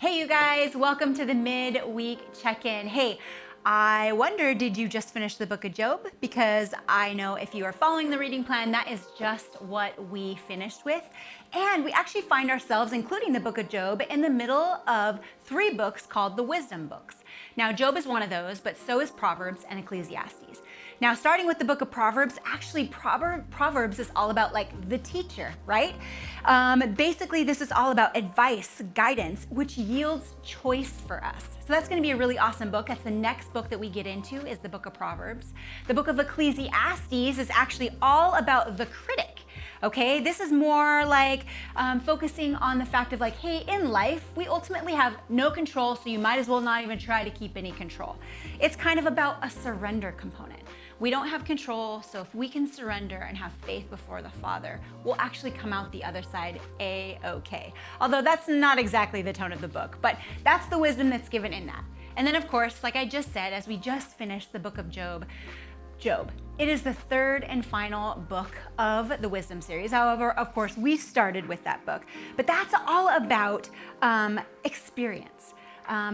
Hey you guys, welcome to the Midweek Check-In. Hey, I wonder, did you just finish the book of Job? Because I know if you are following the reading plan, that is just what we finished with. And we actually find ourselves, including the book of Job, in the middle of 3 books called the wisdom books. Now, Job is one of those, but so is Proverbs and Ecclesiastes. Now, starting with the book of Proverbs, actually Proverbs is all about like the teacher, right? Basically, this is all about advice, guidance, which yields choice for us. So that's going to be a really awesome book. That's the next book that we get into is the book of Proverbs. The book of Ecclesiastes is actually all about the critic. Okay, this is more like focusing on the fact of like, hey, in life, we ultimately have no control, so you might as well not even try to keep any control. It's kind of about a surrender component. We don't have control, so if we can surrender and have faith before the Father, we'll actually come out the other side A-okay. Although that's not exactly the tone of the book, but that's the wisdom that's given in that. And then of course, like I just said, as we just finished the book of Job, it is the 3rd and final book of the wisdom series. However, of course, we started with that book, but that's all about experience.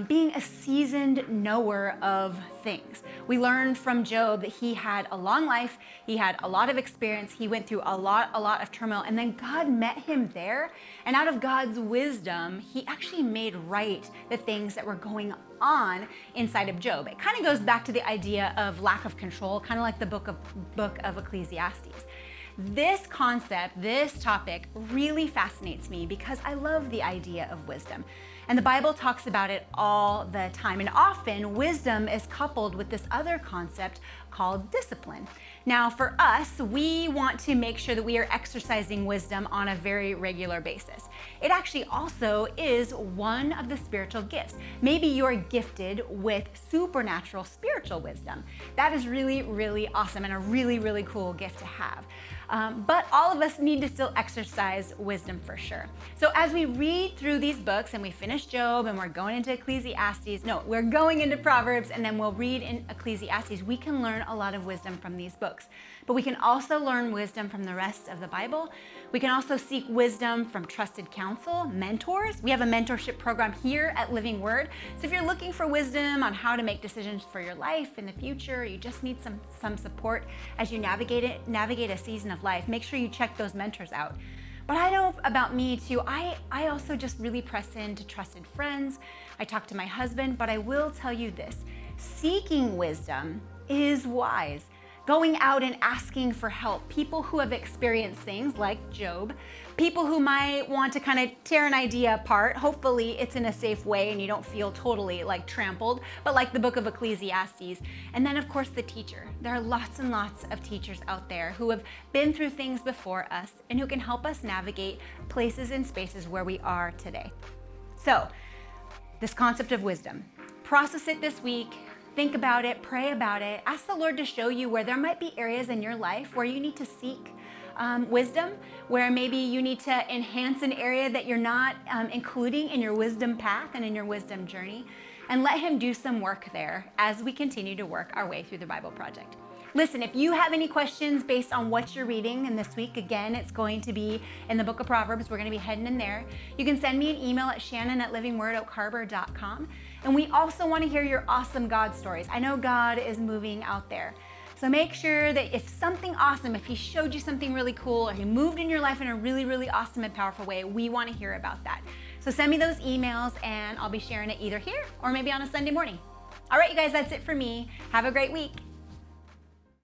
Being a seasoned knower of things. We learned from Job that he had a long life, he had a lot of experience, he went through a lot of turmoil, and then God met him there, and out of God's wisdom, he actually made right the things that were going on inside of Job. It kind of goes back to the idea of lack of control, kind of like the book of Ecclesiastes. This concept, this topic really fascinates me because I love the idea of wisdom. And the Bible talks about it all the time. And often wisdom is coupled with this other concept called discipline. Now for us, we want to make sure that we are exercising wisdom on a very regular basis. It actually also is one of the spiritual gifts. Maybe you're gifted with supernatural spiritual wisdom. That is really, really awesome and a really, really cool gift to have. But all of us need to still exercise wisdom for sure. So as we read through these books and we finish Job and we're going into we're going into Proverbs and then we'll read in Ecclesiastes, we can learn a lot of wisdom from these books. But we can also learn wisdom from the rest of the Bible. We can also seek wisdom from trusted counsel, mentors. We have a mentorship program here at Living Word. So if you're looking for wisdom on how to make decisions for your life in the future, you just need some support as you navigate a season of life, make sure you check those mentors out. But I know about me too, I also just really press into trusted friends. I talk to my husband, but I will tell you this, seeking wisdom is wise. Going out and asking for help, people who have experienced things like Job, people who might want to kind of tear an idea apart. Hopefully it's in a safe way and you don't feel totally like trampled, but like the book of Ecclesiastes. And then of course the teacher. There are lots and lots of teachers out there who have been through things before us and who can help us navigate places and spaces where we are today. So this concept of wisdom, process it this week. Think about it, pray about it, ask the Lord to show you where there might be areas in your life where you need to seek wisdom, where maybe you need to enhance an area that you're not including in your wisdom path and in your wisdom journey, and let Him do some work there as we continue to work our way through the Bible Project. Listen, if you have any questions based on what you're reading in this week, again, it's going to be in the book of Proverbs. We're going to be heading in there. You can send me an email at shannon@livingwordoakharbor.com. And we also want to hear your awesome God stories. I know God is moving out there. So make sure that if something awesome, if He showed you something really cool or He moved in your life in a really, really awesome and powerful way, we want to hear about that. So send me those emails and I'll be sharing it either here or maybe on a Sunday morning. All right, you guys, that's it for me. Have a great week.